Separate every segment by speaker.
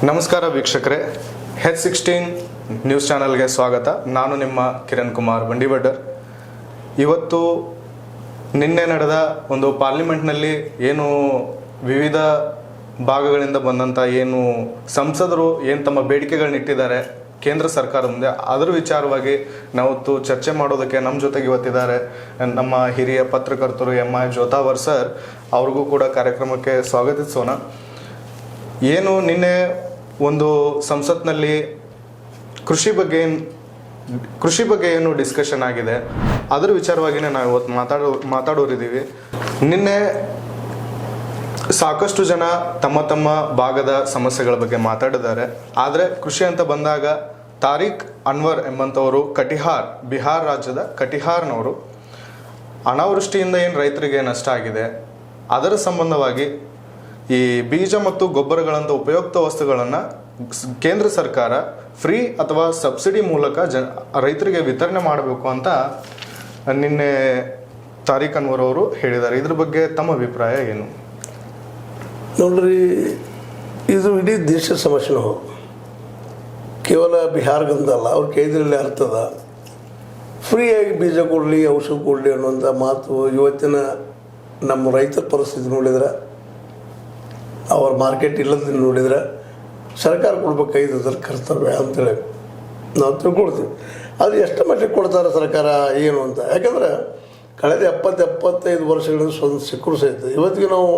Speaker 1: ನಮಸ್ಕಾರ ವೀಕ್ಷಕರೇ, H16 news ಚಾನೆಲ್ಗೆ ಸ್ವಾಗತ. ನಾನು ನಿಮ್ಮ ಕಿರಣ್ ಕುಮಾರ್ ಬಂಡಿವಡ್ಡರ್. ಇವತ್ತು ನಿನ್ನೆ ನಡೆದ ಒಂದು ಪಾರ್ಲಿಮೆಂಟ್ನಲ್ಲಿ ಏನು ವಿವಿಧ ಭಾಗಗಳಿಂದ ಬಂದಂಥ ಏನು ಸಂಸದರು ಏನು ತಮ್ಮ ಬೇಡಿಕೆಗಳನ್ನಿಟ್ಟಿದ್ದಾರೆ ಕೇಂದ್ರ ಸರ್ಕಾರ ಮುಂದೆ, ಅದರ ವಿಚಾರವಾಗಿ ನಾವತ್ತು ಚರ್ಚೆ ಮಾಡೋದಕ್ಕೆ ನಮ್ಮ ಜೊತೆಗೆ ಇವತ್ತಿದ್ದಾರೆ ನಮ್ಮ ಹಿರಿಯ ಪತ್ರಕರ್ತರು MI ಜೋತಾವರ್ ಸರ್. ಅವ್ರಿಗೂ ಕೂಡ ಕಾರ್ಯಕ್ರಮಕ್ಕೆ ಸ್ವಾಗತಿಸೋಣ. ಏನು ನಿನ್ನೆ ಒಂದು ಸಂಸತ್ನಲ್ಲಿ ಕೃಷಿ ಬಗ್ಗೆ ಏನು ಡಿಸ್ಕಷನ್ ಆಗಿದೆ ಅದರ ವಿಚಾರವಾಗಿಯೇ ನಾವು ಇವತ್ತು ಮಾತಾಡೋರಿದ್ದೀವಿ. ನಿನ್ನೆ ಸಾಕಷ್ಟು ಜನ ತಮ್ಮ ಭಾಗದ ಸಮಸ್ಯೆಗಳ ಬಗ್ಗೆ ಮಾತಾಡಿದ್ದಾರೆ. ಆದರೆ ಕೃಷಿ ಅಂತ ಬಂದಾಗ ತಾರಿಕ್ ಅನ್ವರ್ ಎಂಬಂಥವರು ಬಿಹಾರ್ ರಾಜ್ಯದ ಕಟಿಹಾರ್ನವರು ಅನಾವೃಷ್ಟಿಯಿಂದ ಏನು ರೈತರಿಗೆ ನಷ್ಟ ಆಗಿದೆ ಅದರ ಸಂಬಂಧವಾಗಿ ಈ ಬೀಜ ಮತ್ತು ಗೊಬ್ಬರಗಳಂಥ ಉಪಯುಕ್ತ ವಸ್ತುಗಳನ್ನು ಕೇಂದ್ರ ಸರ್ಕಾರ ಫ್ರೀ ಅಥವಾ ಸಬ್ಸಿಡಿ ಮೂಲಕ ರೈತರಿಗೆ ವಿತರಣೆ ಮಾಡಬೇಕು ಅಂತ ನಿನ್ನೆ ತಾರಿಕ್ ಅನ್ವರ್ ಅವರು ಹೇಳಿದ್ದಾರೆ. ಇದ್ರ ಬಗ್ಗೆ ತಮ್ಮ ಅಭಿಪ್ರಾಯ ಏನು?
Speaker 2: ನೋಡ್ರಿ, ಇದು ಇಡೀ ದೇಶದ ಸಮಸ್ಯೆನೂ ಹೌದು, ಕೇವಲ ಬಿಹಾರ್ಗಂದಲ್ಲ. ಅವ್ರ ಕೈದ್ರಲ್ಲಿ ಅರ್ಥದ ಫ್ರೀಯಾಗಿ ಬೀಜ ಕೊಡಲಿ, ಔಷಧ ಕೊಡಲಿ ಅನ್ನುವಂಥ ಮಾತು. ಇವತ್ತಿನ ನಮ್ಮ ರೈತರ ಪರಿಸ್ಥಿತಿ ನೋಡಿದ್ರೆ, ಅವ್ರ ಮಾರ್ಕೆಟ್ ಇಲ್ಲದನ್ನು ನೋಡಿದ್ರೆ ಸರ್ಕಾರ ಕೊಡ್ಬೇಕಾಗಿದ್ದು ಅದರ ಕರ್ತವ್ಯ ಅಂತೇಳಿ ನಾವು ತಿಳ್ಕೊಳ್ತೀವಿ. ಅದು ಎಷ್ಟು ಮಟ್ಟಿಗೆ ಕೊಡ್ತಾರೆ ಸರ್ಕಾರ ಏನು ಅಂತ. ಯಾಕಂದ್ರೆ ಕಳೆದ 70-75 ವರ್ಷಗಳಿಂದ ಸ್ವಂತ ಸಿಕ್ಕರು ಸಹಿತ ಇವತ್ತಿಗೆ ನಾವು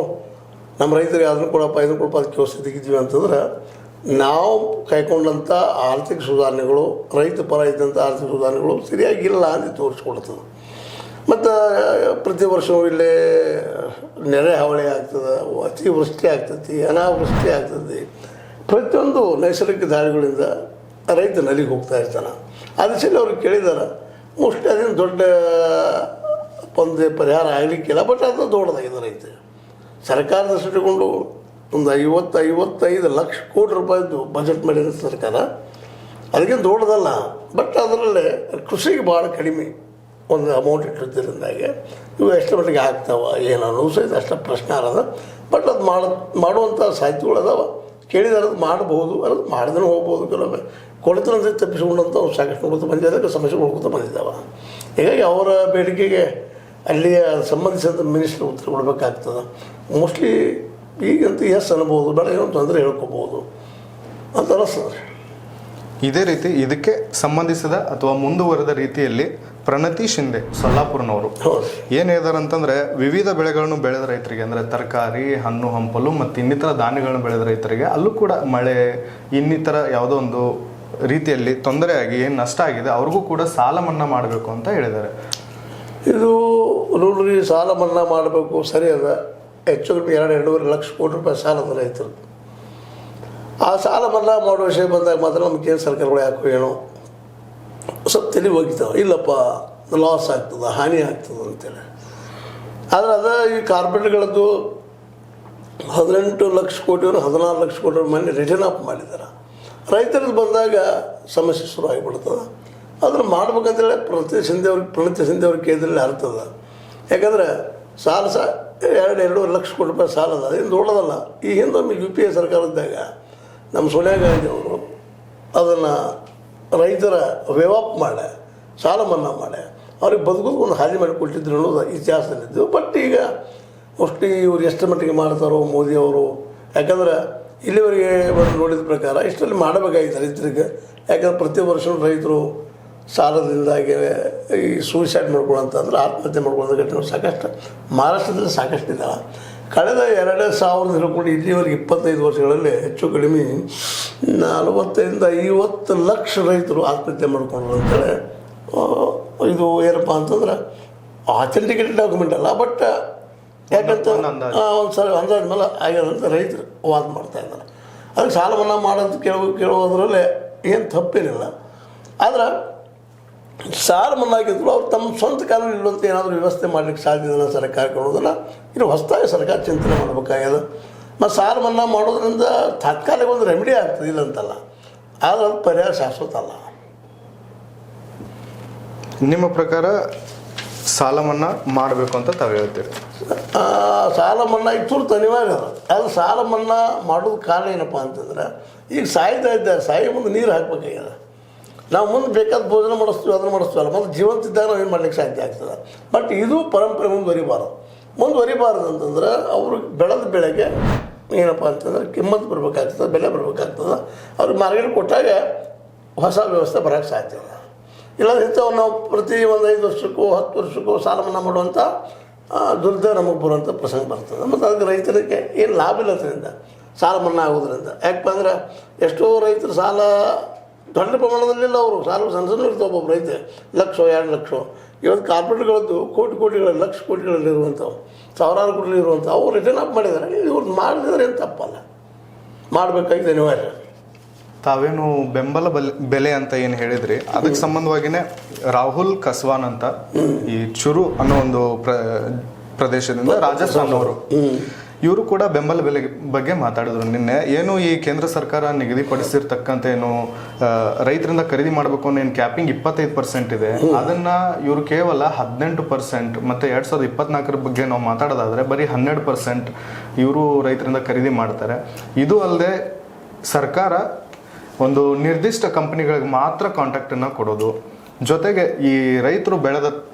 Speaker 2: ನಮ್ಮ ರೈತರಿಗೆ ಅದನ್ನು ಕೊಡಪ್ಪ ಇದನ್ನು ಕೊಡಪ್ಪ ಅದಕ್ಕೆ ವ್ಯವಸ್ಥೆ ತೆಗಿತೀವಿ ಅಂತಂದ್ರೆ ನಾವು ಕೈಗೊಂಡಂಥ ಆರ್ಥಿಕ ಸುಧಾರಣೆಗಳು, ರೈತ ಪರ ಇದ್ದಂಥ ಆರ್ಥಿಕ ಸುಧಾರಣೆಗಳು ಸರಿಯಾಗಿಲ್ಲ ಅಂತ ತೋರಿಸ್ಕೊಡ್ತದೆ. ಮತ್ತು ಪ್ರತಿ ವರ್ಷವೂ ಇಲ್ಲೇ ನೆರೆ ಹಾವಳಿ ಆಗ್ತದೆ, ಅತಿವೃಷ್ಟಿ ಆಗ್ತೈತಿ, ಅನಾವೃಷ್ಟಿ ಆಗ್ತದೆ. ಪ್ರತಿಯೊಂದು ನೈಸರ್ಗಿಕ ದಾಳಿಗಳಿಂದ ರೈತ ನಲಿಗೆ ಹೋಗ್ತಾ ಇರ್ತಾನೆ. ಅದಕ್ಕೆ ಅವ್ರಿಗೆ ಕೇಳಿದಾರೆ, ಮೋಸ್ಟ್ಲಿ ಅದೇನು ದೊಡ್ಡ ಒಂದು ಪರಿಹಾರ ಆಗಲಿಕ್ಕಿಲ್ಲ, ಬಟ್ ಅದು ದೊಡ್ಡದಾಗಿದೆ. ರೈತ ಸರ್ಕಾರ ದೃಷ್ಟಿಕೊಂಡು ಒಂದು 50-55 ಲಕ್ಷ ಕೋಟಿ ರೂಪಾಯಿದ್ದು ಬಜೆಟ್ ಮಾಡಿದ ಸರ್ಕಾರ, ಅದಕ್ಕೇನು ದೊಡ್ಡದಲ್ಲ. ಬಟ್ ಅದರಲ್ಲೇ ಕೃಷಿಗೆ ಭಾಳ ಕಡಿಮೆ ಒಂದು ಅಮೌಂಟ್ ಇಟ್ಟಿದ್ದರಿಂದಾಗೆ ಇವು ಎಷ್ಟು ಮಟ್ಟಿಗೆ ಆಗ್ತಾವ ಏನು ಅನ್ನೋದು ಸಹಿತ ಅಷ್ಟು ಪ್ರಶ್ನೆ ಅದ. ಬಟ್ ಅದು ಮಾಡುವಂಥ ಸಾಧ್ಯತೆಗಳು ಅದಾವ. ಕೇಳಿದಾರೆ ಅದು ಮಾಡ್ಬೋದು, ಅದು ಮಾಡಿದ್ರೆ ಹೋಗ್ಬೋದು. ಕೆಲವೊಮ್ಮೆ ಕೊಡ್ತಾನೆ ತಪ್ಪಿಸ್ಕೊಂಡಂಥ ಸಾಕಷ್ಟು ನೋಡ್ತಾ ಬಂದಿದ್ದಾಗ ಸಮಸ್ಯೆಗಳು ಹೋಗ್ತಾ ಬಂದಿದ್ದಾವೆ. ಹೀಗಾಗಿ ಅವರ ಬೇಡಿಕೆಗೆ ಅಲ್ಲಿಯ ಸಂಬಂಧಿಸಿದಂಥ ಮಿನಿಸ್ಟರ್ ಉತ್ತರ ಕೊಡಬೇಕಾಗ್ತದೆ. ಮೋಸ್ಟ್ಲಿ ಈಗಂತೂ ಎಸ್ ಅನ್ಬೋದು, ಬೇಡ ಏನೋ ತೊಂದರೆ ಹೇಳ್ಕೊಬೋದು ಅಂತ ಅನಿಸ್ತದೆ.
Speaker 1: ಇದೇ ರೀತಿ ಇದಕ್ಕೆ ಸಂಬಂಧಿಸಿದ ಅಥವಾ ಮುಂದುವರೆದ ರೀತಿಯಲ್ಲಿ ಪ್ರಣತಿ ಶಿಂದೆ ಸೊಲ್ಲಾಪುರನವರು ಏನು ಹೇಳಿದಾರೆ ಅಂತಂದರೆ, ವಿವಿಧ ಬೆಳೆಗಳನ್ನು ಬೆಳೆದ ರೈತರಿಗೆ ಅಂದರೆ ತರಕಾರಿ, ಹಣ್ಣು ಹಂಪಲು ಮತ್ತು ಇನ್ನಿತರ ಧಾನ್ಯಗಳನ್ನು ಬೆಳೆದ ರೈತರಿಗೆ ಅಲ್ಲೂ ಕೂಡ ಮಳೆ ಇನ್ನಿತರ ಯಾವುದೋ ಒಂದು ರೀತಿಯಲ್ಲಿ ತೊಂದರೆಯಾಗಿ ಏನು ನಷ್ಟ ಆಗಿದೆ ಅವ್ರಿಗೂ ಕೂಡ ಸಾಲ ಮನ್ನಾ ಮಾಡಬೇಕು ಅಂತ ಹೇಳಿದ್ದಾರೆ.
Speaker 2: ಇದು ನೋಡ್ರಿ, ಸಾಲ ಮನ್ನಾ ಮಾಡಬೇಕು ಸರಿ ಅದ. ಹೆಚ್ಚು ಕಡಿಮೆ 2-2.5 ಲಕ್ಷ ಕೋಟಿ ರೂಪಾಯಿ ಸಾಲ ಅದ ರೈತರು. ಆ ಸಾಲ ಮನ್ನಾ ಮಾಡೋ ವಿಷಯ ಬಂದಾಗ ಮಾತ್ರ ನಮ್ಮ ಕೇಂದ್ರ ಸರ್ಕಾರಗಳು ಯಾಕೋ ಏನೋ ಸ್ವಲ್ಪ ತಲೆ ಹೋಗಿತಾವೆ. ಇಲ್ಲಪ್ಪ ಲಾಸ್ ಆಗ್ತದೆ, ಹಾನಿ ಆಗ್ತದೆ ಅಂತೇಳಿ. ಆದರೆ ಅದ ಈ ಕಾರ್ಪೊರೇಟ್ಗಳದ್ದು 18 ಲಕ್ಷ ಕೋಟಿಯವರು 16 ಲಕ್ಷ ಕೋಟಿ ಮನೆ ರಿಟರ್ನ್ ಅಪ್ ಮಾಡಿದ್ದಾರೆ. ರೈತರದ್ದು ಬಂದಾಗ ಸಮಸ್ಯೆ ಶುರು ಆಗಿಬಿಡ್ತದೆ. ಅದನ್ನು ಮಾಡ್ಬೇಕಂತೇಳಿ ಪ್ರಣತಿ ಶಿಂದೆ ಅವ್ರಿಗೆ ಕೇಂದ್ರದಲ್ಲಿ ಅರ್ಥದ. ಯಾಕಂದರೆ ಸಾಲ 2-2.5 ಲಕ್ಷ ಕೋಟಿ ರೂಪಾಯಿ ಸಾಲ ಅದ, ಅದೇನು ದೊಡ್ಡದಲ್ಲ. ಈ ಹಿಂದೊಮ್ಮೆ UPA ಸರ್ಕಾರದಾಗ ನಮ್ಮ ಸೋನಿಯಾ ಗಾಂಧಿ ಅವರು ಅದನ್ನು ರೈತರ ವೇವಾಪ್ ಮಾಡಿ ಸಾಲ ಮನ್ನಾ ಮಾಡಿ ಅವ್ರಿಗೆ ಬದುಕೋದು ಒಂದು ಹಾದಿ ಮಾಡಿ ಕೊಟ್ಟಿದ್ರು ಅನ್ನೋದು ಇತಿಹಾಸದಲ್ಲಿದ್ದು. ಬಟ್ ಈಗ ಮೋಸ್ಟ್ಲಿ ಇವ್ರು ಎಷ್ಟು ಮಟ್ಟಿಗೆ ಮಾಡ್ತಾರೋ ಮೋದಿಯವರು. ಯಾಕಂದ್ರೆ ಇಲ್ಲಿವರೆಗೆ ಬಂದು ನೋಡಿದ ಪ್ರಕಾರ ಇಷ್ಟರಲ್ಲಿ ಮಾಡಬೇಕಾಗಿತ್ತು ರೈತರಿಗೆ. ಯಾಕಂದ್ರೆ ಪ್ರತಿ ವರ್ಷ ರೈತರು ಸಾಲದಿಂದಾಗಿ ಈ ಸೂಸೈಡ್ ಮಾಡ್ಕೊಳ್ಳೋಂತಂದ್ರೆ ಆತ್ಮಹತ್ಯೆ ಮಾಡ್ಕೊಳ್ಳೋ ಘಟನೆ ಸಾಕಷ್ಟು ಮಹಾರಾಷ್ಟ್ರದಲ್ಲಿ ಸಾಕಷ್ಟು ಇದ್ದಾವೆ. ಕಳೆದ 2000 ಹಿಡ್ಕೊಂಡು ಇಲ್ಲಿವರೆಗೆ 25 ವರ್ಷಗಳಲ್ಲಿ ಹೆಚ್ಚು ಕಡಿಮೆ 45-50 ಲಕ್ಷ ರೈತರು ಆತ್ಮಹತ್ಯೆ ಮಾಡ್ಕೊಂಡ್ರು ಅಂತೇಳಿ. ಇದು ಏನಪ್ಪ ಅಂತಂದ್ರೆ ಅಥೆಂಟಿಕೇಟೆಡ್ ಡಾಕ್ಯುಮೆಂಟ್ ಅಲ್ಲ, ಬಟ್ ಯಾಕಂತ ಒಂದು ಸಲ ಅಂದಾಜು ಮೇಲೆ ಆಗ್ಯದಂತ ರೈತರು ವಾದ ಮಾಡ್ತಾಯಿದ್ದಾರೆ. ಅದಕ್ಕೆ ಸಾಲ ಮನ್ನಾ ಮಾಡೋದು ಕೇಳೋದ್ರಲ್ಲಿ ಏನು ತಪ್ಪೇನಿಲ್ಲ. ಆದ್ರೆ ಸಾಲ ಮನ್ನಾ ಆಗಿದ್ರು ಅವ್ರು ತಮ್ಮ ಸ್ವಂತ ಕಾಲದಲ್ಲಿ ಇಲ್ಲಂತ ಏನಾದರೂ ವ್ಯವಸ್ಥೆ ಮಾಡಲಿಕ್ಕೆ ಸಾಧ್ಯ ಇಲ್ಲ ಸರ್ಕಾರ ಕೊಡೋದನ್ನು. ಇದು ಹೊಸದಾಗಿ ಸರ್ಕಾರ ಚಿಂತನೆ ಮಾಡಬೇಕಾಗ್ಯದ. ಮತ್ತು ಸಾಲ ಮನ್ನಾ ಮಾಡೋದ್ರಿಂದ ತಾತ್ಕಾಲಿಕ ಒಂದು ರೆಮಿಡಿ ಆಗ್ತದೆ, ಇಲ್ಲ ಅಂತಲ್ಲ. ಆದರೆ ಅದು ಪರಿಹಾರ ಶಾಶ್ವತ ಅಲ್ಲ.
Speaker 1: ನಿಮ್ಮ ಪ್ರಕಾರ ಸಾಲ ಮನ್ನಾ ಮಾಡಬೇಕು ಅಂತ ತಾವು ಹೇಳ್ತೀರಿ.
Speaker 2: ಸಾಲ ಮನ್ನಾ ತುರ್ತು ಅನಿವಾರ್ಯ ಅದ. ಅದು ಸಾಲ ಮನ್ನಾ ಮಾಡೋದು ಕಾರಣ ಏನಪ್ಪ ಅಂತಂದ್ರೆ ಈಗ ಸಾಯ್ತಾ ಇದ್ದಾರೆ, ಸಾಯಿ ಮುಂದೆ ನೀರು ಹಾಕ್ಬೇಕಾಗ್ಯದ. ನಾವು ಮುಂದೆ ಬೇಕಾದ ಭೋಜನ ಮಾಡಿಸ್ತೀವಿ, ಅದನ್ನು ಮಾಡಿಸ್ತೀವಲ್ಲ, ಮತ್ತು ಜೀವಂತಿದ್ದಾಗ ನಾವು ಏನು ಮಾಡ್ಲಿಕ್ಕೆ ಸಾಧ್ಯ ಆಗ್ತದೆ. ಬಟ್ ಇದು ಪರಂಪರೆ ಮುಂದುವರಿಬಾರ್ದು ಅಂತಂದ್ರೆ ಅವರು ಬೆಳೆದ ಬೆಳೆಗೆ ಏನಪ್ಪ ಅಂತಂದ್ರೆ ಕಿಮ್ಮತ್ತು ಬರಬೇಕಾಗ್ತದೆ, ಬೆಲೆ ಬರಬೇಕಾಗ್ತದೆ. ಅವ್ರಿಗೆ ಮಾರ್ಕೆಟ್ ಕೊಟ್ಟಾಗ ಹೊಸ ವ್ಯವಸ್ಥೆ ಬರೋಕ್ಕೆ ಸಾಧ್ಯ ಇಲ್ಲ. ಇಲ್ಲಾಂದ್ರೆ ಇಂಥವು ನಾವು ಪ್ರತಿ ಒಂದು 5 ವರ್ಷಕ್ಕೂ 10 ವರ್ಷಕ್ಕೂ ಸಾಲ ಮನ್ನಾ ಮಾಡುವಂಥ ದುರ್ದ ನಮಗೆ ಬರುವಂಥ ಪ್ರಸಂಗ ಬರ್ತದೆ. ಮತ್ತು ಅದಕ್ಕೆ ರೈತರಿಗೆ ಏನು ಲಾಭ ಇಲ್ಲ ಅದರಿಂದ, ಸಾಲ ಮನ್ನಾ ಆಗೋದ್ರಿಂದ. ಯಾಕಪ್ಪ ಅಂದ್ರೆ ಎಷ್ಟೋ ರೈತರು ಸಾಲ ದೊಡ್ಡ ಪ್ರಮಾಣದಲ್ಲಿಲ್ಲ, ಅವರು ಸಾಲ ಸಣ್ಣ ಇರ್ತಾವೆ. ಒಬ್ಬೊಬ್ಬ ರೈತ 1 ಲಕ್ಷ 2 ಲಕ್ಷ, ಇವತ್ತು ಕಾರ್ಪೊರೇಟ್ಗಳದ್ದು ಕೋಟಿಗಳಲ್ಲಿ ಲಕ್ಷ ಕೋಟಿಗಳಲ್ಲಿರುವಂಥವು, ಸಾವಿರಾರು ಕೋಟಿಗಳಿರುವಂಥ ಅವ್ರು ರಿಟರ್ನ್ ಅಪ್ ಮಾಡಿದ್ದಾರೆ. ಇವ್ರು ಮಾಡಿದ್ರೆ ಏನು ತಪ್ಪಲ್ಲ, ಮಾಡಬೇಕಾಗಿದೆ ಅನಿವಾರ್ಯ.
Speaker 1: ತಾವೇನು ಬೆಂಬಲ ಬೆಲೆ ಅಂತ ಏನು ಹೇಳಿದ್ರಿ, ಅದಕ್ಕೆ ಸಂಬಂಧವಾಗಿನೇ ರಾಹುಲ್ ಕಸ್ವಾನ್ ಅಂತ ಈ ಚುರು ಅನ್ನೋ ಒಂದು ಪ್ರದೇಶದಿಂದ ರಾಜಸ್ಥಾನ್ ಅವರು, ಇವರು ಕೂಡ ಬೆಂಬಲ ಬೆಲೆ ಬಗ್ಗೆ ಮಾತಾಡಿದ್ರು ನಿನ್ನೆ. ಏನು ಈ ಕೇಂದ್ರ ಸರ್ಕಾರ ನಿಗದಿಪಡಿಸಿರ್ತಕ್ಕಂಥ ಏನು ರೈತರಿಂದ ಖರೀದಿ ಮಾಡಬೇಕು ಅನ್ನೋ ಏನು ಕ್ಯಾಪಿಂಗ್ 25% ಇದೆ, ಅದನ್ನ ಇವರು ಕೇವಲ 18%, ಮತ್ತೆ 2024 ಬಗ್ಗೆ ನಾವು ಮಾತಾಡೋದಾದ್ರೆ ಬರೀ 12% ಇವರು ರೈತರಿಂದ ಖರೀದಿ ಮಾಡ್ತಾರೆ. ಇದು ಅಲ್ಲದೆ ಸರ್ಕಾರ ಒಂದು ನಿರ್ದಿಷ್ಟ ಕಂಪನಿಗಳಿಗೆ ಮಾತ್ರ ಕಾಂಟ್ಯಾಕ್ಟನ್ನು ಕೊಡೋದು, ಜೊತೆಗೆ ಈ ರೈತರು ಬೆಳೆದ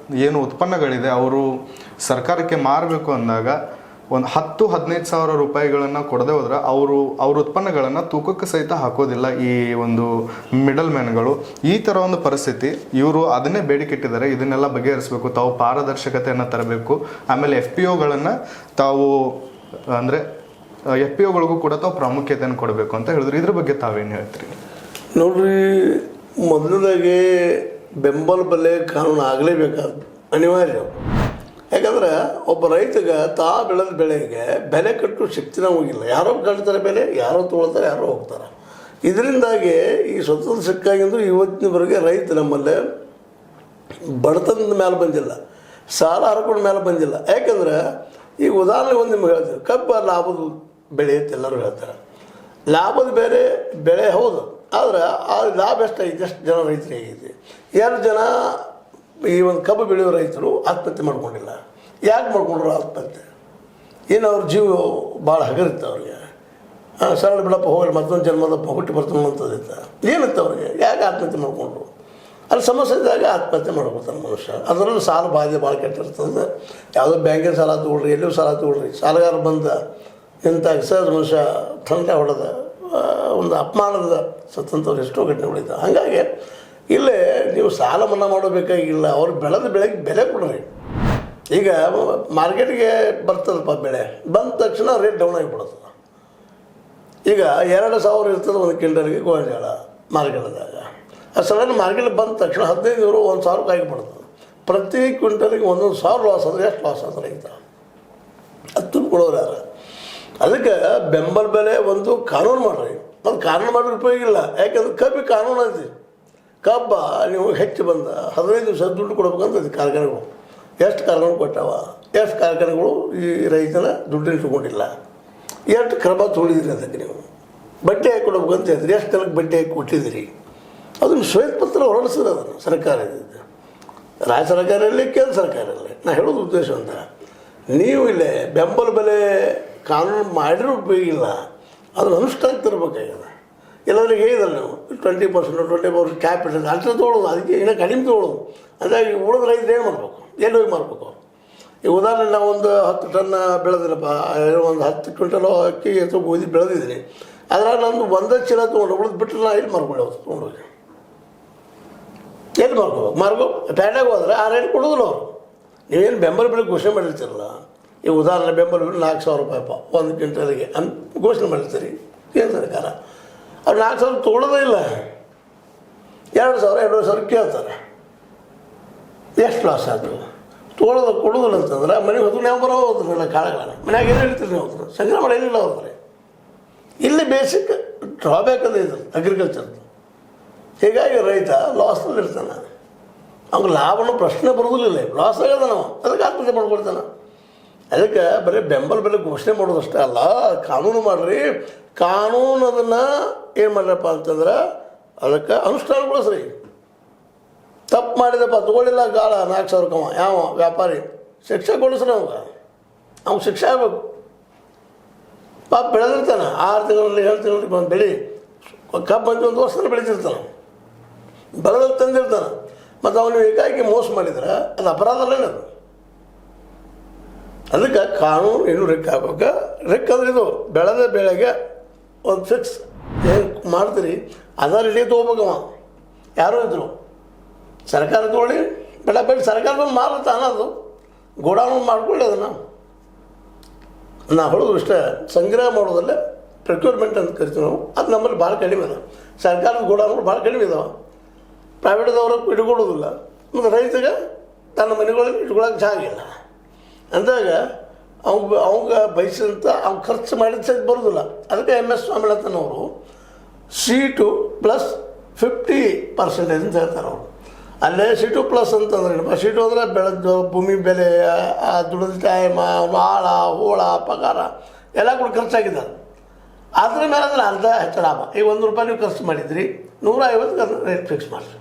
Speaker 1: ಏನು ಉತ್ಪನ್ನಗಳಿದೆ ಅವರು ಸರ್ಕಾರಕ್ಕೆ ಮಾರಬೇಕು ಅಂದಾಗ ಒಂದು 10-15 ಸಾವಿರ ರೂಪಾಯಿಗಳನ್ನು ಕೊಡದೆ ಹೋದ್ರೆ ಅವ್ರ ಉತ್ಪನ್ನಗಳನ್ನು ತೂಕಕ್ಕೆ ಸಹಿತ ಹಾಕೋದಿಲ್ಲ ಈ ಒಂದು ಮಿಡಲ್ ಮ್ಯಾನ್ಗಳು. ಈ ಥರ ಒಂದು ಪರಿಸ್ಥಿತಿ, ಇವರು ಅದನ್ನೇ ಬೇಡಿಕೆ ಇಟ್ಟಿದ್ದಾರೆ. ಇದನ್ನೆಲ್ಲ ಬಗೆಹರಿಸಬೇಕು, ತಾವು ಪಾರದರ್ಶಕತೆಯನ್ನು ತರಬೇಕು. ಆಮೇಲೆ FPOಗಳನ್ನು ತಾವು ಅಂದರೆ FPOಗಳಿಗೂ ಕೂಡ ತಾವು ಪ್ರಾಮುಖ್ಯತೆಯನ್ನು ಕೊಡಬೇಕು ಅಂತ ಹೇಳಿದ್ರು. ಇದ್ರ ಬಗ್ಗೆ ತಾವೇನು ಹೇಳ್ತೀರಿ?
Speaker 2: ನೋಡ್ರಿ, ಮೊದಲದಾಗಿ ಬೆಂಬಲ ಬೆಲೆ ಕಾನೂನು ಆಗಲೇಬೇಕಾದ ಅನಿವಾರ್ಯ. ಯಾಕಂದ್ರೆ ಒಬ್ಬ ರೈತಗೆ ಬೆಳೆದ ಬೆಳೆಗೆ ಬೆಲೆ ಕಟ್ಟುವ ಶಕ್ತಿನ ಹೋಗಿಲ್ಲ. ಯಾರೋ ಕಟ್ತಾರೆ ಬೆಲೆ, ಯಾರೋ ತೊಗೊಳ್ತಾರೆ, ಯಾರೋ ಹೋಗ್ತಾರೆ. ಇದರಿಂದಾಗಿ ಈ ಸ್ವತಂತ್ರ ಸಿಕ್ಕಾಗಿಂದು ಇವತ್ತಿನವರೆಗೆ ರೈತ ನಮ್ಮಲ್ಲೇ ಬಡತನದ ಮೇಲೆ ಬಂದಿಲ್ಲ, ಸಾಲ ಹರ್ಕೊಂಡ ಮೇಲೆ ಬಂದಿಲ್ಲ. ಯಾಕಂದ್ರೆ ಈಗ ಉದಾಹರಣೆಗೆ ಒಂದು ನಿಮ್ಗೆ ಹೇಳ್ತೀವಿ, ಕಬ್ಬು ಲಾಭದ ಬೆಳೆ ಅಂತ ಎಲ್ಲರೂ ಹೇಳ್ತಾರೆ. ಲಾಭದ ಬೆಳೆ ಹೌದು, ಆದರೆ ಆ ಲಾಭ ಎಷ್ಟಾಗಿದೆ, ಎಷ್ಟು ಜನ ರೈತರಿಗೆ ಆಗೈತಿ? 2 ಜನ ಈ ಒಂದು ಕಬ್ಬು ಬೆಳೆಯೋ ರೈತರು ಆತ್ಮಹತ್ಯೆ ಮಾಡ್ಕೊಂಡಿಲ್ಲ. ಯಾಕೆ ಮಾಡ್ಕೊಂಡ್ರು ಆತ್ಮಹತ್ಯೆ? ಏನು ಅವ್ರ ಜೀವ ಭಾಳ ಹಗರಿತ್ತು ಅವ್ರಿಗೆ. ಸರಳ ಬಿಡಪ್ಪ, ಹೋಗಲಿ ಮತ್ತೊಂದು ಜನ್ಮದ ಹುಟ್ಟಿ ಬರ್ತಾನೆ ಅಂತದಿತ್ತು. ಏನಿತ್ತು ಅವ್ರಿಗೆ? ಯಾಕೆ ಆತ್ಮಹತ್ಯೆ ಮಾಡ್ಕೊಂಡ್ರು? ಅಲ್ಲಿ ಸಮಸ್ಯೆ ಇದ್ದಾಗ ಆತ್ಮಹತ್ಯೆ ಮಾಡ್ಕೊಳ್ತಾನೆ ಮನುಷ್ಯ. ಅದರಲ್ಲೂ ಸಾಲ ಬಾಧೆ ಭಾಳ ಕೆಟ್ಟಿರ್ತದೆ. ಯಾವುದೋ ಬ್ಯಾಂಕಿನ ಸಾಲ ತೊಗೊಳ್ರಿ, ಎಲ್ಲಿಯೂ ಸಾಲ ತೊಗೊಳ್ರಿ, ಸಾಲಗಾರ ಬಂದ ಇಂಥ ಸಹಜ ಮನುಷ್ಯ ತಂಡ ಹೊಡೆದ ಒಂದು ಅಪಮಾನದ ಸತ್ತಂಥವ್ರು ಎಷ್ಟೋ ಘಟನೆ ಉಳಿತಾವೆ. ಹಾಗಾಗಿ ಇಲ್ಲೇ ನೀವು ಸಾಲ ಮನ್ನಾ ಮಾಡಬೇಕಾಗಿಲ್ಲ, ಅವ್ರು ಬೆಳೆದ ಬೆಳೆಗೆ ಬೆಲೆ ಕೊಡ್ರಿ. ಈಗ ಮಾರ್ಕೆಟ್ಗೆ ಬರ್ತದಪ್ಪ ಬೆಳೆ, ಬಂದ ತಕ್ಷಣ ರೇಟ್ ಡೌನ್ ಆಗಿಬಿಡ್ತದೆ. ಈಗ 2,000 ಇರ್ತದೆ ಒಂದು ಕ್ವಿಂಟಲ್ಗೆ ಗೋಂಜಾಳ ಮಾರ್ಕೆಟ್ದಾಗ. ಆ ಸಡನ್ ಮಾರ್ಕೆಟ್ ಬಂದ ತಕ್ಷಣ 15 euro 1,000 ಆಗಿಬಿಡ್ತದೆ. ಪ್ರತಿ ಕ್ವಿಂಟಲ್ಗೆ 1,000 ಲಾಸ್ ಆದರೆ ಎಷ್ಟು ಲಾಸ್ ಆದ್ರೆ ರೈತ? ಅದು ತುಂಬಿಕೊಳ್ಳೋರು ಯಾರು? ಅದಕ್ಕೆ ಬೆಂಬಲ ಬೆಲೆ ಒಂದು ಕಾನೂನು ಮಾಡಿರಿ. ಅದು ಕಾನೂನು ಮಾಡಿದ್ರೆ ಉಪಯೋಗ ಇಲ್ಲ. ಯಾಕೆಂದ್ರೆ ಕಬ್ಬಿ ಕಾನೂನು ಐತಿ. ಕಬ್ಬ ನೀವು ಹೆಚ್ಚು ಬಂದ 15 ದಿವಸ ದುಡ್ಡು ಕೊಡ್ಬೇಕಂತ ಕಾರ್ಖಾನೆಗಳು ಎಷ್ಟು ಕಾರ್ಖಾನೆ ಕೊಟ್ಟಾವ? ಎಷ್ಟು ಕಾರ್ಖಾನೆಗಳು ಈ ರೈತನ ದುಡ್ಡು ಇಟ್ಕೊಂಡಿಲ್ಲ? ಎಷ್ಟು ಕ್ರಮ ತೊಳಿದಿರಿ? ಅದಕ್ಕೆ ನೀವು ಬಡ್ಡಿ ಹಾಕಿ ಕೊಡ್ಬೇಕಂತ ಹೇಳಿದ್ರಿ, ಎಷ್ಟು ಜನಕ್ಕೆ ಬಡ್ಡಿ ಹಾಕಿ ಕೊಟ್ಟಿದ್ದೀರಿ? ಅದನ್ನು ಶ್ವೇತಪತ್ರ ಹೊರಡಿಸಿದ್ರೆ ಅದನ್ನು ಸರ್ಕಾರ ಇದ್ದಿದ್ದು, ರಾಜ್ಯ ಸರ್ಕಾರ ಇರಲಿ, ಕೇಂದ್ರ ಸರ್ಕಾರ ಇರಲಿ. ನಾ ಹೇಳೋದು ಉದ್ದೇಶ ಅಂತ, ನೀವು ಇಲ್ಲೇ ಬೆಂಬಲ ಬೆಲೆ ಕಾನೂನು ಮಾಡಿರೋ ಉಪಯೋಗ ಇಲ್ಲ, ಅದನ್ನು ಅನುಷ್ಠಾನಕ್ಕೆ ತರಬೇಕಾಗಿದೆ. ಎಲ್ಲರಿಗೆ ಹೇಳಿದಲ್ಲ ನೀವು 20% ಕ್ಯಾಪ್ ಇರ್ತದೆ, ಅಷ್ಟು ತೊಗೊಳ್ಳೋದು, ಅದಕ್ಕೆ ಇನ್ನೂ ಕಡಿಮೆ ತೊಗೊಳ್ಳೋದು. ಹಾಗಾಗಿ ಉಳಿದ ರೈತರು ಏನು ಮಾಡಬೇಕು? ಎಲ್ಲಿ ಹೋಗಿ ಮಾರ್ಬೇಕು ಅವ್ರು? ಈ ಉದಾಹರಣೆ ನಾವು ಒಂದು 10 ಟನ್ ಬೆಳೆದಿಲ್ಲಪ್ಪ, ಒಂದು 10 ಕ್ವಿಂಟಲ್ ಅಕ್ಕಿ ಅಥವಾ ಗೋಧಿ ಬೆಳೆದಿದ್ದೀನಿ, ಅದ್ರಾಗ ನಂದು 1 ಚೀಲ ತೊಗೊಂಡು ಉಳಿದು ಬಿಟ್ಟರೆ ನಾ ಎಲ್ಲಿ ಮಾರ್ಕೊಳ್ಳಿ? ಅವ್ರು ತೊಗೊಂಡೋಗಿ ಎಲ್ಲಿ ಮಾರ್ಕೋ ಪ್ಯಾಟಾಗ ಹೋದ್ರೆ ಆ ರೇಟ್ ಕೊಡೋದಿಲ್ಲ ಅವರು. ನೀವೇನು ಬೆಂಬಲ ಬೆಲೆ ಘೋಷಣೆ ಮಾಡಿರ್ತೀರಲ್ಲ, ಈ ಉದಾಹರಣೆ ಬೆಂಬಲ ಬೆಲೆ 4,000 ರೂಪಾಯಿಪ್ಪ ಒಂದು ಕ್ವಿಂಟಲ್ಗೆ ಅಂತ ಘೋಷಣೆ ಮಾಡಿರ್ತೀರಿ ಕೇಂದ್ರ ಸರ್ಕಾರ. ಅವ್ರು 4,000 ತೊಗೊಳ್ಳೋದೇ ಇಲ್ಲ, 2,000 ಕೇಳ್ತಾರೆ. ಎಷ್ಟು ಲಾಸ್ ಆಯಿತು? ಕೊಡೋದಿಲ್ಲ ಅಂತಂದ್ರೆ ಮನೆಗೆ ಹೊತ್ತು ನಾವು ಬರೋ ಹೋದ್ರಲ್ಲ ಕಾಳುಗಳನ್ನ ಮನ್ಯಾಗ ಏನು ಹೇಳ್ತೀರಿ ನೀವು? ಹೋದ್ರೆ ಸಂಗ್ರಹ ಮಾಡಿ ಏನಿಲ್ಲ ಹೋದ್ರೆ. ಇಲ್ಲಿ ಬೇಸಿಕ್ ಡ್ರಾಬ್ಯಾಕ್ ಅದೇ ಇದು ಅಗ್ರಿಕಲ್ಚರ್ದು. ಹೀಗಾಗಿ ರೈತ ಲಾಸ್ನಲ್ಲಿ ಇರ್ತಾನೆ, ಅವ್ನಿಗೆ ಲಾಭನೂ ಪ್ರಶ್ನೆ ಬರೋದಿಲ್ಲ, ಲಾಸ್ ಆಗದ ನಾವು ಅದಕ್ಕೆ ಆತ್ಮಹತ್ಯೆ ಮಾಡ್ಕೊಳ್ತಾನೆ. ಅದಕ್ಕೆ ಬರೀ ಬೆಂಬಲ ಬೆಲೆ ಘೋಷಣೆ ಮಾಡೋದಷ್ಟೇ ಅಲ್ಲ, ಕಾನೂನು ಮಾಡಿರಿ. ಕಾನೂನು ಅದನ್ನು ಏನು ಮಾಡ್ರಪ್ಪ ಅಂತಂದ್ರೆ ಅದಕ್ಕೆ ಅನುಷ್ಠಾನಗೊಳಿಸ್ರಿ. ತಪ್ಪು ಮಾಡಿದಪ್ಪ ತಗೊಳ್ಳಿಲ್ಲ ಗಾಳ 4,000 ಯಾವ ವ್ಯಾಪಾರಿ ಶಿಕ್ಷೆ ಕೊಡಿಸ್ರಿ ಅವ್ನು ಶಿಕ್ಷೆ ಆಗಬೇಕು. ಪಾಪ ಬೆಳೆದಿರ್ತಾನೆ 6 ತಿಂಗಳಲ್ಲಿ 7 ತಿಂಗಳಿಗೆ ಬಂದು ಬೆಳೆ ಕಬ್ಬು ಬಂದು 1 ವರ್ಷದಲ್ಲಿ ಬೆಳೆದಿರ್ತಾನೆ, ಬೆಳೆದಲ್ಲಿ ತಂದಿರ್ತಾನೆ. ಮತ್ತು ಅವನು ಏಕಾಏಕಿ ಮೋಸ ಮಾಡಿದ್ರೆ ಅದು ಅಪರಾಧ ಅಲ್ಲೇನದು. ಅದಕ್ಕೆ ಕಾನೂನು ಇನ್ನೂ ರಿಕ್ ಆಗ್ಬೇಕು. ರಿಕ್ ಅಂದ್ರೆ ಇದು ಬೆಳೆದ ಬೆಳೆಗೆ ಒಂದು ಫಿಕ್ಸ್ ಏನು ಮಾಡ್ತೀರಿ ಅದರ ರೀತಿ ತೊಗೋಬೇಕವ. ಯಾರೂ ಇದ್ರು ಸರ್ಕಾರ ತೊಗೊಳ್ಳಿ ಬೆಳೆ ಸರ್ಕಾರದಲ್ಲಿ ಮಾರುತ್ತಾ ಅನ್ನೋದು ಗೋಡಾನು ಮಾಡ್ಕೊಳ್ಳಿ. ಅದನ್ನು ನಾವು ಹೇಳೋದು ಇಷ್ಟೇ, ಸಂಗ್ರಹ ಮಾಡೋದಲ್ಲೇ ಪ್ರಕ್ಯೂರ್ಮೆಂಟ್ ಅಂತ ಕರಿತೀವಿ ನಾವು. ಅದು ನಮ್ಮಲ್ಲಿ ಭಾಳ ಕಡಿಮೆ ಅದ. ಸರ್ಕಾರದ ಗೋಡಾನುಗಳು ಭಾಳ ಕಡಿಮೆ ಇದಾವೆ, ಪ್ರೈವೇಟ್ದವರು ಇಟ್ಕೊಳ್ಳೋದಿಲ್ಲ. ಮತ್ತು ರೈತಗೆ ತನ್ನ ಮನೆಗಳಿಗೆ ಇಟ್ಕೊಳ್ಳೋಕೆ ಜಾಗ ಇಲ್ಲ ಅಂದಾಗ ಅವಂಗ ಬಯಸಿದಂಥ ಅವ್ನು ಖರ್ಚು ಮಾಡಿದ ಸಹಿತ ಬರೋದಿಲ್ಲ. ಅದಕ್ಕೆ MS ಸ್ವಾಮಿನಾಥನ್ C2 + 50% ಅಂತ ಹೇಳ್ತಾರೆ ಅವರು. ಅಲ್ಲೇ C2 ಪ್ಲಸ್ ಅಂತಂದ್ರೆ C2 ಅಂದರೆ ಬೆಳೆದು ಭೂಮಿ ಬೆಲೆ, ಆ ದುಡಿದ ಟೈಮ, ಆಳ ಹೋಳ ಪಗಾರ ಎಲ್ಲ ಕೂಡ ಖರ್ಚಾಗಿದ್ದಾರೆ. ಅದ್ರ ಮೇಲೆ ಅಂದ್ರೆ ಅರ್ಧ ಹೆಚ್ಚು ಲಾಭ. ಈಗ ₹1 ನೀವು ಖರ್ಚು ಮಾಡಿದ್ರಿ, 150 ರೇಟ್ ಫಿಕ್ಸ್ ಮಾಡಿರಿ.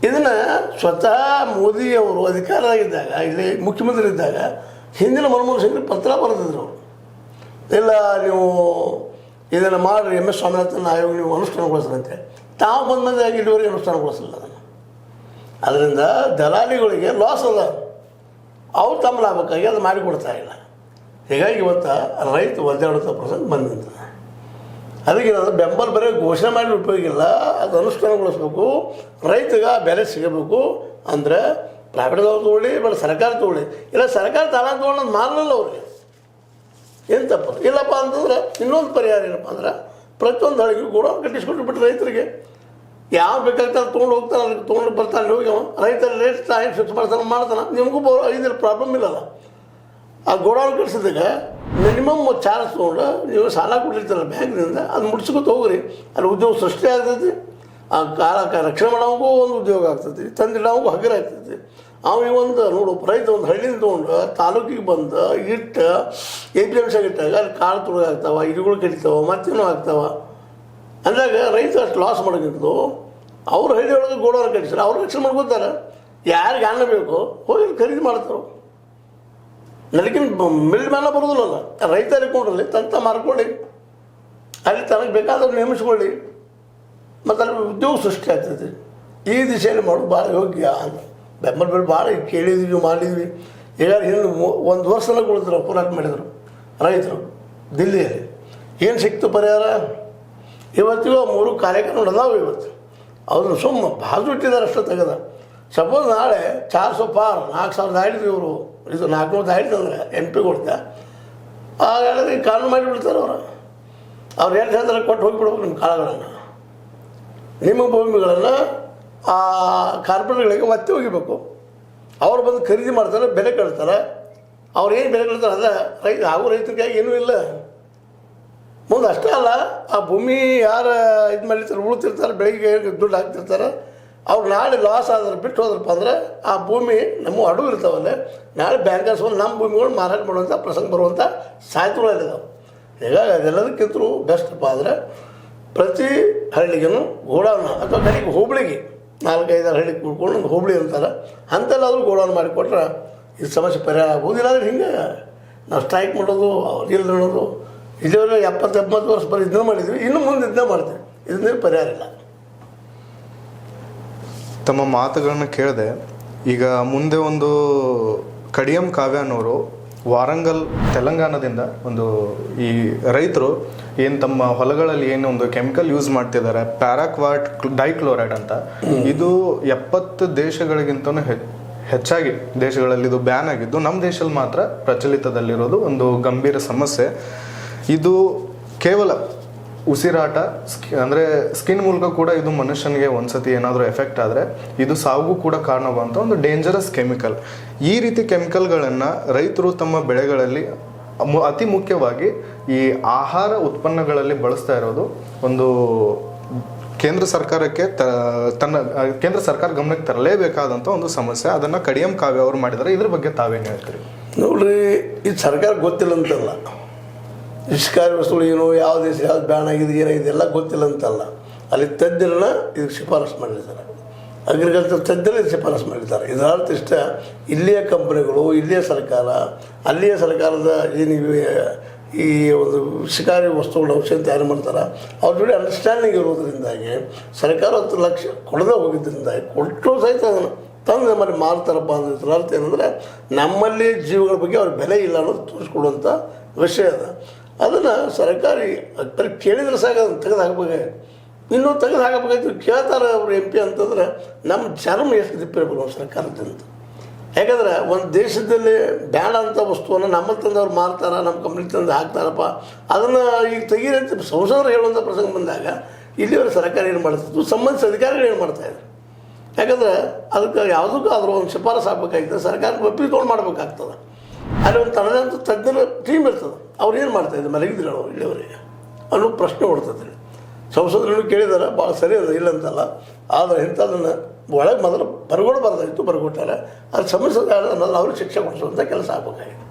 Speaker 2: ಇದನ್ನು ಸ್ವತಃ ಮೋದಿಯವರು ಅಧಿಕಾರದಾಗಿದ್ದಾಗ, ಇಲ್ಲಿ ಮುಖ್ಯಮಂತ್ರಿ ಇದ್ದಾಗ ಹಿಂದಿನ ಮನಮೋಹನ್ ಸಿಂಗ್ ಪತ್ರ ಬರೆದಿದ್ರು ಅವರು, ಇಲ್ಲ ನೀವು ಇದನ್ನು ಮಾಡಿರಿ MS ಸ್ವಾಮಿನಾಥನ್ ಆಯೋಗ ನೀವು ಅನುಷ್ಠಾನಗೊಳಿಸ್ರಂತೆ. ತಾವು ಬಂದ ಮಂದಿ ಇಲ್ಲಿವರೆಗೆ ಅನುಷ್ಠಾನಗೊಳಿಸಲಿಲ್ಲ ಅದನ್ನು. ಅದರಿಂದ ದಲಾಲಿಗಳಿಗೆ ಲಾಸ್ ಅದ, ಅವ್ರು ತಮ್ಮ ಲಾಭಕ್ಕಾಗಿ ಅದು ಮಾಡಿಕೊಡ್ತಾ ಇಲ್ಲ. ಹೀಗಾಗಿ ಇವತ್ತು ರೈತ ಒದ್ದಾಡುತ್ತ ಪ್ರಸಂಗ ಬಂದು ನಿಂತದೆ. ಅದಕ್ಕೆ ಏನಾದರೂ ಬೆಂಬಲ ಬರೀ ಘೋಷಣೆ ಮಾಡಿ ಉಪಯೋಗ ಇಲ್ಲ, ಅದು ಅನುಷ್ಠಾನಗೊಳಿಸ್ಬೇಕು. ರೈತಗೆ ಬೆಲೆ ಸಿಗಬೇಕು ಅಂದರೆ ಪ್ರೈವೇಟ್ದವ್ರು ತೊಗೊಳ್ಳಿ, ಬೇಡ ಸರ್ಕಾರ ತೊಗೊಳ್ಳಿ. ಇಲ್ಲ ಸರ್ಕಾರ ತಾನ ತೊಗೊಂಡು ಮಾರಲಿಲ್ಲ ಅವ್ರಿಗೆ, ಏನು ತಪ್ಪು ಇಲ್ಲಪ್ಪ ಅಂತಂದ್ರೆ ಇನ್ನೊಂದು ಪರಿಹಾರ ಏನಪ್ಪ ಅಂದ್ರೆ ಪ್ರತಿಯೊಂದು ಹಳ್ಳಿಗೂ ಕೂಡ ಕಟ್ಟಿಸ್ಕೊಟ್ಟು ಬಿಟ್ಟು ರೈತರಿಗೆ ಯಾವ ಬೇಕಾಗ್ತಾರೆ ತೊಗೊಂಡು ಹೋಗ್ತಾನೆ, ಅದಕ್ಕೆ ತೊಗೊಂಡು ಬರ್ತಾನೆ ಹೋಗಿ ರೈತರ ರೇಟ್ ಏನು ಫಿಕ್ಸ್ ಮಾಡ್ತಾನೆ. ನಿಮಗೂ ಇದ್ರ ಪ್ರಾಬ್ಲಮ್ ಇಲ್ಲಲ್ಲ. ಆ ಗೋಡೌನ್ ಕಟ್ಸಿದಾಗ ಮಿನಿಮಮ್ ಚಾರ್ಜ್ ತೊಗೊಂಡು ನೀವು ಸಾಲ ಕೊಟ್ಟಿರ್ತಾರಲ್ಲ ಬ್ಯಾಂಕ್ನಿಂದ, ಅದು ಮುಡ್ಸ್ಕೊತ ಹೋಗ್ರಿ. ಅಲ್ಲಿ ಉದ್ಯೋಗ ಸೃಷ್ಟಿ ಆಗ್ತೈತಿ, ಆ ಕಾಲಕ್ಕೆ ರಕ್ಷಣೆ ಮಾಡೋಂಗೂ ಒಂದು ಉದ್ಯೋಗ ಆಗ್ತೈತಿ, ತಂದಿಡೋಂಗೂ ಹಗರ ಆಗ್ತೈತಿ. ಅವ ಒಂದು ನೋಡು ರೈತ ಒಂದು ಹಳ್ಳಿನ ತೊಗೊಂಡು ತಾಲೂಕಿಗೆ ಬಂದು ಇಟ್ಟು APMC ಇಟ್ಟಾಗ ಅಲ್ಲಿ ಕಾಳು ತುಳಿದಾಗ್ತಾವ, ಇರುಗಳು ಕಡಿತಾವ, ಮತ್ತೇನೋ ಆಗ್ತಾವ ಅಂದಾಗ ರೈತ ಅಷ್ಟು ಲಾಸ್ ಮಾಡೋಕ್ಕಿಂತೂ ಅವ್ರ ಹಳ್ಳಿಯೊಳಗೆ ಗೋಡೌನ್ ಕಟ್ಟಿಸ್ರೆ ಅವ್ರು ರಕ್ಷಣೆ ಮಾಡ್ಕೊತಾರೆ. ಯಾರಿಗೆ ಅನ್ನ ಬೇಕು ಹೋಗಿ ಖರೀದಿ ಮಾಡ್ತಾರೆ. ನನಗಿನ ಮಿಲ್ ಮೇಲೆ ಬರೋದಿಲ್ಲಲ್ಲ, ರೈತ ಅಲ್ಲಿಕೊಂಡ್ರಲ್ಲಿ ತಂತ ಮಾರ್ಕೊಳ್ಳಿ, ಅಲ್ಲಿ ತನಗೆ ಬೇಕಾದವ್ರು ನೇಮಿಸ್ಕೊಳ್ಳಿ, ಮತ್ತು ಅಲ್ಲಿ ಉದ್ಯೋಗ ಸೃಷ್ಟಿ ಆಗ್ತೈತಿ. ಈ ದಿಶೆಯಲ್ಲಿ ಮಾಡೋದು ಭಾಳ ಯೋಗ್ಯ ಅಂತ ಬೆಂಬಲ ಬೆಲೆ ಭಾಳ ಕೇಳಿದ್ವಿ ಮಾಡಿದ್ವಿ. ಈಗ ಹಿಂದೆ 1 ವರ್ಷನ ಕುಳಿತರು ಹೋರಾಟ ಮಾಡಿದರು ರೈತರು ದಿಲ್ಲಿಯಲ್ಲಿ. ಏನು ಸಿಕ್ತು ಪರಿಹಾರ? ಇವತ್ತಿಗೂ 3 ಕಾರ್ಯಕ್ರಮ ಅದಾವೆ. ಇವತ್ತು ಅವ್ರನ್ನ ಸುಮ್ಮ ಬಾಜು ಇಟ್ಟಿದ್ದಾರೆ ಅಷ್ಟೇ ತೆಗೆದ. ಸಪೋಸ್ ನಾಳೆ 400 ಪಾರ್ 4,000 ಆಡಿದ್ವಿ ಇವರು, ಇದು 400 ಆಡಿದ್ರು ಅಂದರೆ MP ಕೊಡ್ತಾ ಹಾಗಾದ್ರೆ ಕಾನೂನು ಮಾಡಿಬಿಡ್ತಾರೆ ಅವ್ರು ಏನು ಹೇಳ್ತಾರೆ ಕೊಟ್ಟು ಹೋಗಿಬಿಡ್ಬೇಕು ನಿಮ್ಮ ಕಾಳುಗಳನ್ನು, ನಿಮ್ಮ ಭೂಮಿಗಳನ್ನು ಆ ಕಾರ್ಪೊರೇಟ್ಗಳಿಗೆ ಮತ್ತೆ ಹೋಗಿಬೇಕು. ಅವ್ರು ಬಂದು ಖರೀದಿ ಮಾಡ್ತಾರೆ, ಬೆಲೆ ಕಟ್ತಾರೆ. ಅವ್ರು ಏನು ಬೆಲೆ ಕಟ್ತಾರೆ ಅದ ಹಾಗೂ ರೈತರಿಗೆ ಏನೂ ಇಲ್ಲ. ಮುಂದೆ ಅಷ್ಟೇ ಅಲ್ಲ, ಆ ಭೂಮಿ ಯಾರು ಇದು ಮಾಡಿರ್ತಾರೆ ಉಳ್ತಿರ್ತಾರೆ, ಬೆಳಿಗ್ಗೆ ದುಡ್ಡು ಹಾಕ್ತಿರ್ತಾರೆ, ಅವ್ರು ನಾಳೆ ಲಾಸ್ ಆದ್ರೆ ಬಿಟ್ಟು ಹೋದ್ರಪ್ಪ ಅಂದ್ರೆ ಆ ಭೂಮಿ ನಮ್ಮ ಅಡುಗೆ ಇರ್ತಾವಲ್ಲೇ, ನಾಳೆ ಬ್ಯಾಂಕರ್ಸ್ ಬಂದು ನಮ್ಮ ಭೂಮಿಗಳು ಮಾರಾಟ ಮಾಡುವಂಥ ಪ್ರಸಂಗ ಬರುವಂಥ ಸಾಧ್ಯತೆಗಳಿದಾವೆ. ಹೀಗಾಗಿ ಅದೆಲ್ಲದಕ್ಕಿಂತಲೂ ಬೆಸ್ಟಪ್ಪ ಅಂದರೆ ಪ್ರತಿ ಹಳ್ಳಿಗೂ ಗೋಡೌನ್ ಅಥವಾ ಕಡೆಗೆ ಹೋಬಳಿಗೆ 4-5 ಹಳ್ಳಿ ಕೂಡ್ಕೊಂಡು ಒಂದು ಹೋಬಳಿ ಅಂತಾರೆ, ಅಂತೆಲ್ಲಾದರೂ ಗೋಡೌನ್ ಮಾಡಿಕೊಟ್ರೆ ಇದು ಸಮಸ್ಯೆ ಪರಿಹಾರ ಆಗೋದಿಲ್ಲ. ಅಂದರೆ ಹಿಂಗೆ ನಾವು ಸ್ಟ್ರೈಕ್ ಮಾಡೋದು ಅವ್ರು ಇಲ್ಲ ಅನ್ನೋದು ಇಲ್ಲಿವರೆಗೆ 70-80 ವರ್ಷ ಬರೀ ಇದನ್ನ ಮಾಡಿದ್ವಿ, ಇನ್ನು ಮುಂದೆ ಇದನ್ನ ಮಾಡ್ತೀವಿ. ಇದನ್ನೇ ಪರಿಹಾರ ಇಲ್ಲ.
Speaker 1: ತಮ್ಮ ಮಾತುಗಳನ್ನ ಕೇಳಿದೆ. ಈಗ ಮುಂದೆ ಒಂದು ಕಡಿಯಂ ಕಾವ್ಯ ಅನ್ನೋರು ವಾರಂಗಲ್ ತೆಲಂಗಾಣದಿಂದ ಒಂದು ಈ ರೈತರು ಏನು ತಮ್ಮ ಹೊಲಗಳಲ್ಲಿ ಏನು ಒಂದು ಕೆಮಿಕಲ್ ಯೂಸ್ ಮಾಡ್ತಿದ್ದಾರೆ ಪ್ಯಾರಾಕ್ವಾಟ್ ಡೈಕ್ಲೋರೈಡ್ ಅಂತ, ಇದು 70 ದೇಶಗಳಿಗಿಂತನೂ ಹೆಚ್ಚಾಗಿ ದೇಶಗಳಲ್ಲಿ ಇದು ಬ್ಯಾನ್ ಆಗಿದ್ದು, ನಮ್ಮ ದೇಶದಲ್ಲಿ ಮಾತ್ರ ಪ್ರಚಲಿತದಲ್ಲಿರೋದು ಒಂದು ಗಂಭೀರ ಸಮಸ್ಯೆ. ಇದು ಕೇವಲ ಉಸಿರಾಟ ಅಂದರೆ ಸ್ಕಿನ್ ಮೂಲಕ ಕೂಡ ಇದು ಮನುಷ್ಯನಿಗೆ ಒಂದ್ಸತಿ ಏನಾದರೂ ಎಫೆಕ್ಟ್ ಆದರೆ ಇದು ಸಾವಿಗೂ ಕೂಡ ಕಾರಣವಾಗುವಂಥ ಒಂದು ಡೇಂಜರಸ್ ಕೆಮಿಕಲ್. ಈ ರೀತಿ ಕೆಮಿಕಲ್ಗಳನ್ನು ರೈತರು ತಮ್ಮ ಬೆಳೆಗಳಲ್ಲಿ ಅತಿ ಮುಖ್ಯವಾಗಿ ಈ ಆಹಾರ ಉತ್ಪನ್ನಗಳಲ್ಲಿ ಬಳಸ್ತಾ ಇರೋದು ಒಂದು ಕೇಂದ್ರ ಸರ್ಕಾರಕ್ಕೆ ಕೇಂದ್ರ ಸರ್ಕಾರ ಗಮನಕ್ಕೆ ತರಲೇಬೇಕಾದಂಥ ಒಂದು ಸಮಸ್ಯೆ. ಅದನ್ನು ಕಡಿಯಂ ಕಾವ್ಯ ಅವರು ಮಾಡಿದ್ದಾರೆ. ಇದ್ರ ಬಗ್ಗೆ ತಾವೇನು ಹೇಳ್ತೀರಿ?
Speaker 2: ನೋಡ್ರಿ, ಇದು ಸರ್ಕಾರ ಗೊತ್ತಿಲ್ಲ ಅಂತಲ್ಲ, ವಿಷಕಾರಿ ವಸ್ತುಗಳು ಏನು, ಯಾವ ದೇಶ ಯಾವ್ದು ಬ್ಯಾನ್ ಆಗಿದೆ ಏನಾಗಿದೆ ಎಲ್ಲ ಗೊತ್ತಿಲ್ಲ ಅಂತಲ್ಲ, ಅಲ್ಲಿ ತಜ್ಞರನ್ನ ಇದಕ್ಕೆ ಶಿಫಾರಸು ಮಾಡಿರ್ತಾರೆ. ಅಗ್ರಿಕಲ್ಚರ್ ತಜ್ಞರೇ ಶಿಫಾರಸು ಮಾಡಿದ್ದಾರೆ. ಇದರ ಅರ್ಥ ಇಷ್ಟ, ಇಲ್ಲಿಯ ಕಂಪನಿಗಳು, ಇಲ್ಲಿಯ ಸರ್ಕಾರ, ಅಲ್ಲಿಯ ಸರ್ಕಾರದ ಏನಿವೆ ಈ ಒಂದು ವಿಷಕಾರಿ ವಸ್ತುಗಳ ಔಷಧ ತಯಾರು ಮಾಡ್ತಾರೆ, ಅವ್ರ ಜೊತೆ ಅಂಡರ್ಸ್ಟ್ಯಾಂಡಿಂಗ್ ಇರೋದ್ರಿಂದಾಗಿ ಸರ್ಕಾರ 10 ಲಕ್ಷ ಕೊಡದೆ ಹೋಗಿದ್ದರಿಂದ ಕೊಟ್ಟರು ಸಹಿತ ಅದನ್ನು ತಂದು ನಮ್ಮಲ್ಲಿ ಮಾರ್ತಾರಪ್ಪ ಅಂದ್ರೆ ಇದರ ಅರ್ಥ ಏನಂದರೆ ನಮ್ಮಲ್ಲಿ ಜೀವಗಳ ಬಗ್ಗೆ ಅವ್ರ ಬೆಲೆ ಇಲ್ಲ ಅನ್ನೋದು ತೋರಿಸ್ಕೊಡುವಂಥ ವಿಷಯ ಅದ. ಅದನ್ನು ಸರ್ಕಾರಿ ಬರೀ ಕೇಳಿದ್ರೆ ಸಾಕು ಅದನ್ನು ತೆಗೆದು ಹಾಕಬೇಕಾಗಿ, ಇನ್ನೂ ತೆಗೆದು ಹಾಕಬೇಕಾಯ್ತು ಕೇಳ್ತಾರೆ ಅವರು MP ಅಂತಂದ್ರೆ ನಮ್ಮ ಚರ್ಮ ಎಷ್ಟು ದಿಪ್ಪಿರಬೇಕು ನಾವು ಸರ್ಕಾರದಿಂದ. ಯಾಕಂದ್ರೆ ಒಂದು ದೇಶದಲ್ಲಿ ಬೇಡ ಅಂಥ ವಸ್ತುವನ್ನು ನಮ್ಮಲ್ಲಿ ತಂದು ಅವ್ರು ಮಾರ್ತಾರೆ, ನಮ್ಮ ಕಂಪ್ನಿ ತಂದು ಹಾಕ್ತಾರಪ್ಪ, ಅದನ್ನು ಈಗ ತೆಗೀರಿ ಅಂತ ಸಂಸದರು ಹೇಳುವಂಥ ಪ್ರಸಂಗ ಬಂದಾಗ ಇಲ್ಲಿವರೆ ಸರ್ಕಾರ ಏನು ಮಾಡ್ತಿತ್ತು, ಸಂಬಂಧಿಸಿದ ಅಧಿಕಾರಿಗಳು ಏನು ಮಾಡ್ತಾಯಿದ್ರು. ಯಾಕಂದ್ರೆ ಅದಕ್ಕೆ ಯಾವುದಕ್ಕೂ ಅದ್ರ ಒಂದು ಶಿಫಾರಸು ಹಾಕಬೇಕಾಗ್ತದೆ, ಸರ್ಕಾರ ಒಪ್ಪಿಕೊಂಡು ಮಾಡಬೇಕಾಗ್ತದೆ. ಅಲ್ಲಿ ಒಂದು ತನ್ನದಂಥ ತಜ್ಞರ ಟೀಮ್ ಇರ್ತದೆ, ಅವ್ರು ಏನು ಮಾಡ್ತಾಯಿದ್ರು ಮಲಗಿದ್ರು ನಾವು ಇಲ್ಲಿವರೆಗೆ ಅನ್ನೋ ಪ್ರಶ್ನೆ ಹೊಡ್ತದೆ. ಸಂಸದರು ಕೇಳಿದಾರೆ, ಭಾಳ ಸರಿ ಅದ ಇಲ್ಲಂತಲ್ಲ, ಆದರೆ ಇಂಥದನ್ನು ಒಳಗೆ ಮೊದಲು ಬರ್ತಾಯಿತ್ತು, ಬರ್ಕೊಟ್ಟಾರೆ. ಅದು ಸಮಸ್ಯೆ ಅನ್ನೋದು ಅವ್ರಿಗೆ ಶಿಕ್ಷೆ ಕೊಡಿಸುವಂಥ ಕೆಲಸ ಆಗಬೇಕಾಗಿದೆ.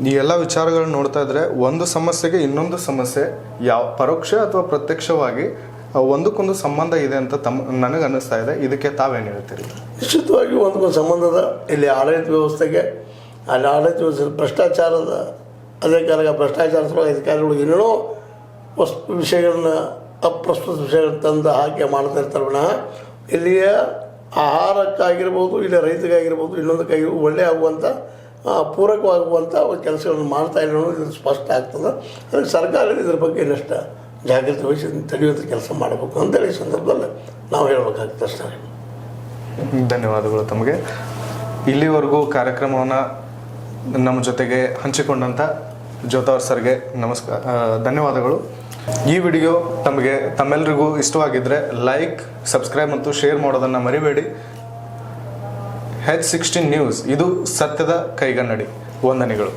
Speaker 1: ಈ ಎಲ್ಲ ವಿಚಾರಗಳನ್ನ ನೋಡ್ತಾ ಇದ್ರೆ ಒಂದು ಸಮಸ್ಯೆಗೆ ಇನ್ನೊಂದು ಸಮಸ್ಯೆ ಯಾವ ಪರೋಕ್ಷ ಅಥವಾ ಪ್ರತ್ಯಕ್ಷವಾಗಿ ಒಂದಕ್ಕೊಂದು ಸಂಬಂಧ ಇದೆ ಅಂತ ನನಗೆ ಅನ್ನಿಸ್ತಾ ಇದೆ. ಇದಕ್ಕೆ ತಾವೇನು ಹೇಳ್ತೀರಿ?
Speaker 2: ನಿಶ್ಚಿತವಾಗಿ ಒಂದಕ್ಕೊಂದು ಸಂಬಂಧದ ಇಲ್ಲಿ ಆಡಳಿತ ವ್ಯವಸ್ಥೆಗೆ, ಅಲ್ಲಿ ಆಡಳಿತ ವ್ಯವಸ್ಥೆ ಭ್ರಷ್ಟಾಚಾರದ ಭ್ರಷ್ಟಾಚಾರದ ಅಧಿಕಾರಿಗಳು ಏನೇನೋ ವಿಷಯಗಳನ್ನ ಅಪ್ರಸ್ತುತ ವಿಷಯಗಳನ್ನ ತಂದು ಹಾಕಿ ಮಾಡ್ತಾ ಇರ್ತಾರೆ ವಿನಃ ಇಲ್ಲಿಯ ಆಹಾರಕ್ಕಾಗಿರ್ಬೋದು, ಇಲ್ಲಿ ರೈತರಿಗಾಗಿರ್ಬೋದು, ಇನ್ನೊಂದಕ್ಕಾಗಿರ್ಬೋದು ಒಳ್ಳೆ ಆಗುವಂಥ ಪೂರಕವಾಗುವಂಥ ಕೆಲಸಗಳನ್ನು ಮಾಡ್ತಾ ಇಲ್ಲ ಅನ್ನೋದು ಇದು ಸ್ಪಷ್ಟ ಆಗ್ತದೆ. ಅದಕ್ಕೆ ಸರ್ಕಾರ ಇದ್ರ ಬಗ್ಗೆ ಇನ್ನಷ್ಟು ಜಾಗೃತಿ ವಹಿಸಿ ತಡೆಯುವಂಥ ಕೆಲಸ ಮಾಡಬೇಕು ಅಂತೇಳಿ ಈ ಸಂದರ್ಭದಲ್ಲಿ ನಾವು ಹೇಳಬೇಕಾಗ್ತದೆ ಅಷ್ಟೇ.
Speaker 1: ಧನ್ಯವಾದಗಳು ತಮಗೆ. ಇಲ್ಲಿವರೆಗೂ ಕಾರ್ಯಕ್ರಮವನ್ನು ನಮ್ಮ ಜೊತೆಗೆ ಹಂಚಿಕೊಂಡಂಥ ಜ್ಯೋತಾವರ್ ಸರ್ಗೆ ಧನ್ಯವಾದಗಳು. ಈ ವಿಡಿಯೋ ತಮ್ಮೆಲ್ಲರಿಗೂ ಇಷ್ಟವಾಗಿದ್ದರೆ ಲೈಕ್, ಸಬ್ಸ್ಕ್ರೈಬ್ ಮತ್ತು ಶೇರ್ ಮಾಡೋದನ್ನು ಮರಿಬೇಡಿ. H16 ನ್ಯೂಸ್, ಇದು ಸತ್ಯದ ಕೈಗನ್ನಡಿ. ವಂದನೆಗಳು.